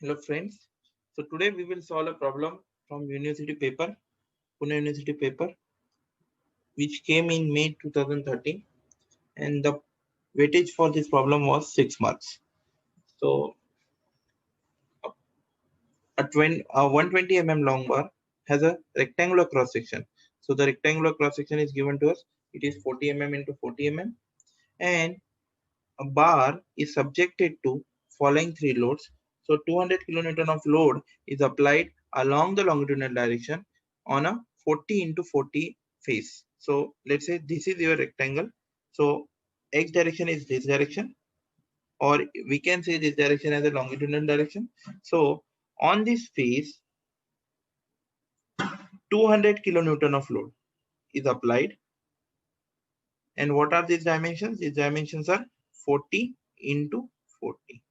Hello friends. So today we will solve a problem from university paper, Pune University paper, which came in May 2013, and the weightage for this problem was 6 marks. So a 120 long bar has a rectangular cross section. So the rectangular cross section is given to us. It is 40 into 40 and a bar is subjected to following three loads. So 200 kilonewton of load is applied along the longitudinal direction on a 40 into 40 face. So let's say this is your rectangle. So x direction is this direction, or we can say this direction as a longitudinal direction. So on this face, 200 kilonewton of load is applied. And what are these dimensions? These dimensions are 40 into 40.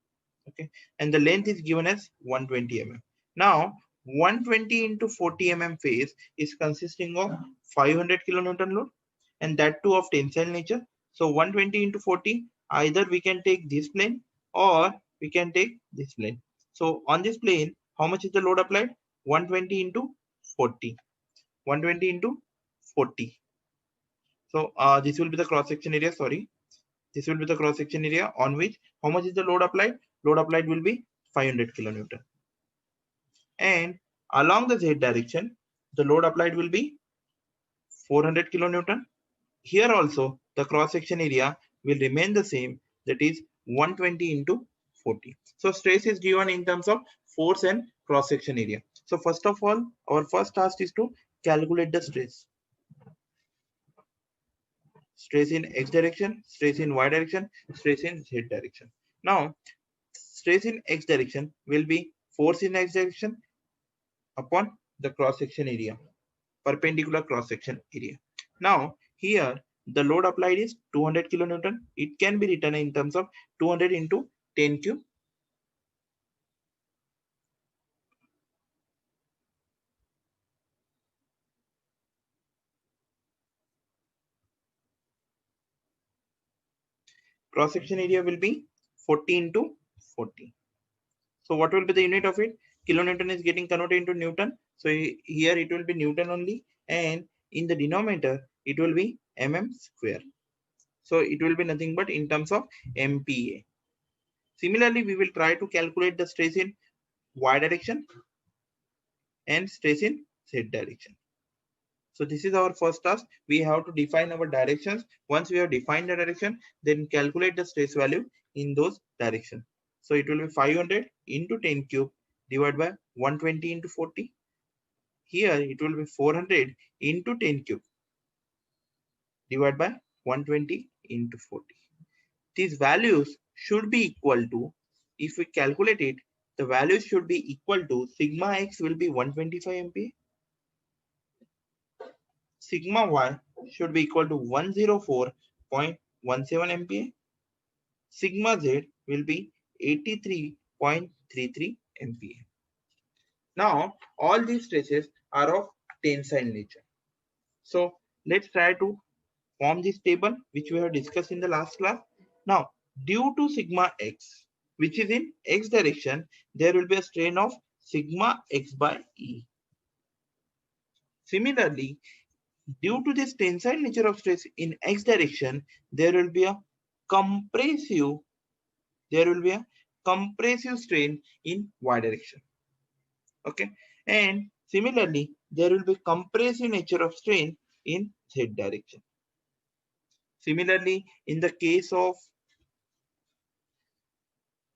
Okay, and the length is given as 120 Now 120 into 40 face is consisting of 500 kilonewton load, and that too of tensile nature. So 120 into 40, either we can take this plane or we can take this plane. So on this plane, how much is the load applied? 120 into 40. 120 into 40. So this will be the cross section area. Sorry, this will be the cross section area on which how much is the load applied? Load applied will be 500 kilonewton. And along the z direction, the load applied will be 400 kilonewton. Here also, the cross section area will remain the same, that is 120 into 40. So stress is given in terms of force and cross section area. So first of all, our first task is to calculate the stress. Stress in x direction, stress in y direction, stress in z direction. Now, stress in x direction will be force in x direction upon the cross section area, perpendicular cross section area. Now here the load applied is 200 kilonewton. It can be written in terms of 200 into 10 cube. Cross section area will be 40 into 40. So what will be the unit of it? Kilonewton is getting converted into Newton. So here it will be Newton only, and in the denominator it will be square. So it will be nothing but in terms of MPa. Similarly, we will try to calculate the stress in y direction and stress in z direction. So this is our first task. We have to define our directions. Once we have defined the direction, then calculate the stress value in those directions. So it will be 500 into 10 cube divided by 120 into 40. Here it will be 400 into 10 cube divided by 120 into 40. These values should be equal to, if we calculate it, the values should be equal to sigma x will be 125 MPa. Sigma y should be equal to 104.17 MPa. Sigma z will be 83.33 MPa. Now, all these stresses are of tensile nature. So, let's try to form this table which we have discussed in the last class. Now, due to sigma x, which is in x direction, there will be a strain of sigma x by E. Similarly, due to this tensile nature of stress in x direction, there will be a compressive strain in y direction. Okay, and similarly, there will be compressive nature of strain in z direction. Similarly, in the case of,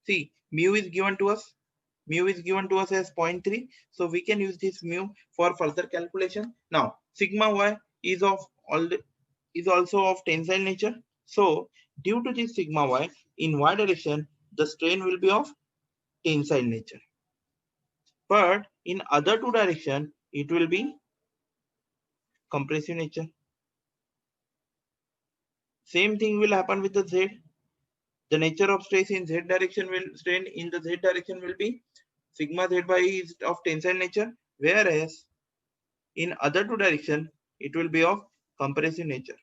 see, mu is given to us. Mu is given to us as 0.3. So we can use this mu for further calculation. Now, sigma y is also of tensile nature. So due to this sigma y, in y direction, the strain will be of tensile nature. But in other two direction, it will be compressive nature. Same thing will happen with the z. The nature of stress in z direction will be sigma z by E is of tensile nature, whereas in other two direction it will be of compressive nature.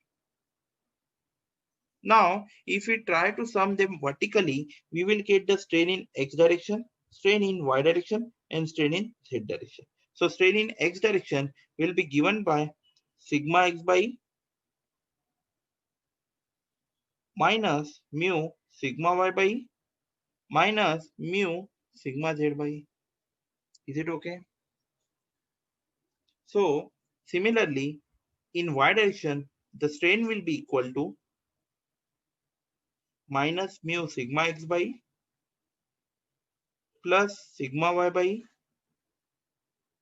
Now, if we try to sum them vertically, we will get the strain in x direction. strain in y direction and strain in z direction. So strain in x direction will be given by sigma x by E minus mu sigma y by E minus mu sigma z by E. Is it okay? So similarly, in y direction, the strain will be equal to minus mu sigma x by E plus sigma y by E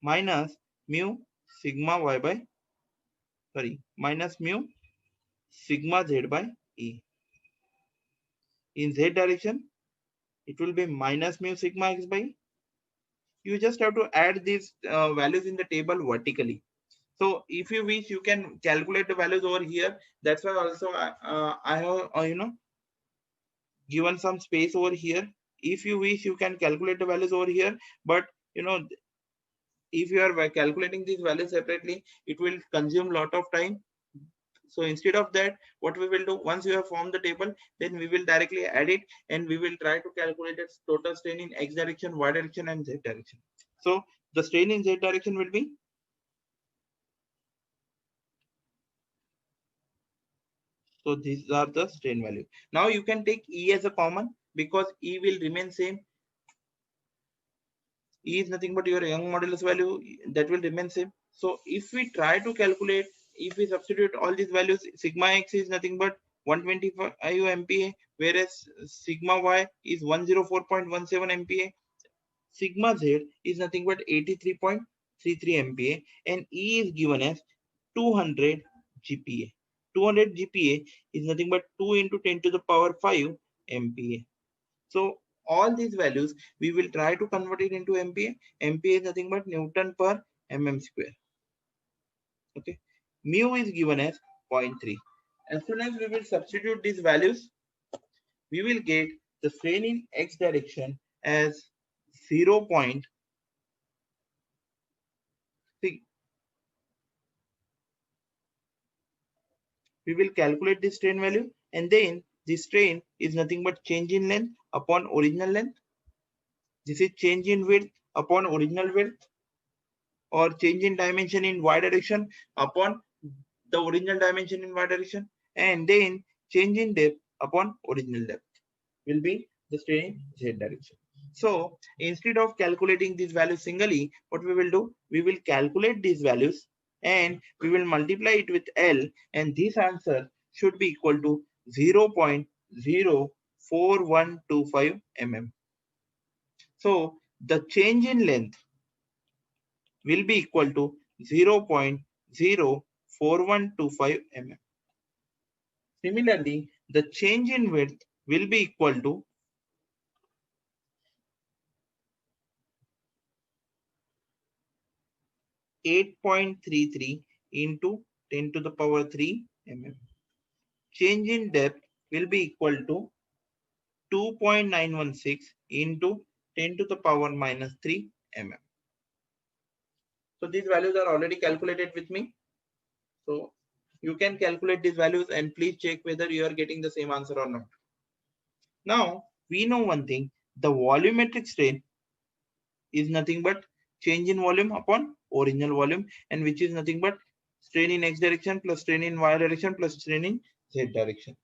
minus mu sigma y by minus mu sigma z by E. In z direction, it will be minus mu sigma x by E. You just have to add these values in the table vertically. So if you wish, you can calculate the values over here. That's why also I have given some space over here. If you wish, you can calculate the values over here. But if you are calculating these values separately, it will consume a lot of time. So instead of that, what we will do, once you have formed the table, then we will directly add it and we will try to calculate its total strain in x direction, y direction and z direction. So the strain in z direction will be, so these are the strain value. Now you can take E as a common because E will remain same. E is nothing but your Young modulus value that will remain same. So if we try to calculate, if we substitute all these values, sigma x is nothing but 125 MPa, whereas sigma y is 104.17 MPa, sigma z is nothing but 83.33 MPa, and E is given as 200 GPa. 200 GPa is nothing but 2 into 10 to the power 5 MPa. So all these values we will try to convert it into MPa. MPa is nothing but Newton per mm square. Okay, mu is given as 0.3. As soon as we will substitute these values, we will get the strain in x direction as 0.6. We will calculate the strain value, and then the strain is nothing but change in length upon original length. This is change in width upon original width, or change in dimension in y direction upon the original dimension in y direction, and then change in depth upon original depth will be the strain in z direction. So instead of calculating these values singly, what we will do, we will calculate these values and we will multiply it with L, and this answer should be equal to 0.04125 mm. So the change in length will be equal to 0.04125 mm. Similarly, the change in width will be equal to 8.33 into 10 to the power 3 mm. Change in depth will be equal to 2.916 into 10 to the power minus 3 mm. So these values are already calculated with me. So you can calculate these values and please check whether you are getting the same answer or not. Now we know one thing, the volumetric strain is nothing but change in volume upon original volume, and which is nothing but strain in x direction plus strain in y direction plus strain in z direction.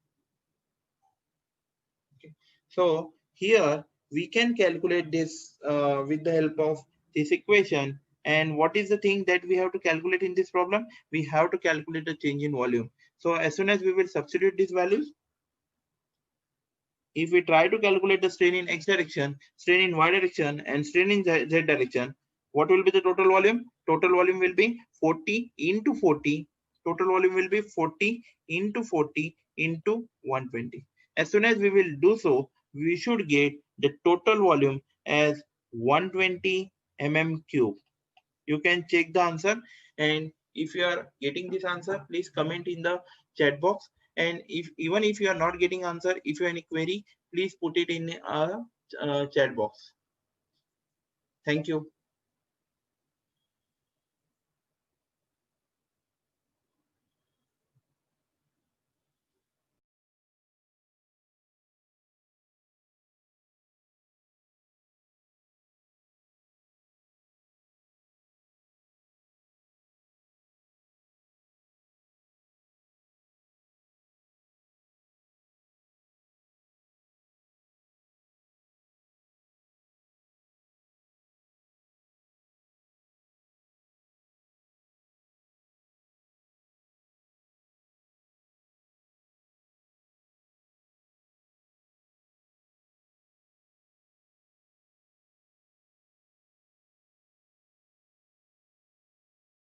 Okay. So here we can calculate this with the help of this equation. And what is the thing that we have to calculate in this problem? We have to calculate the change in volume. So as soon as we will substitute these values, if we try to calculate the strain in x direction, strain in y direction, and strain in z direction, what will be the total volume? Total volume will be 40 into 40. Total volume will be 40 into 40 into 120. As soon as we will do so, we should get the total volume as 120 mm cube. You can check the answer, and if you are getting this answer, please comment in the chat box. And even if you are not getting answer, if you have any query, please put it in a chat box. Thank you.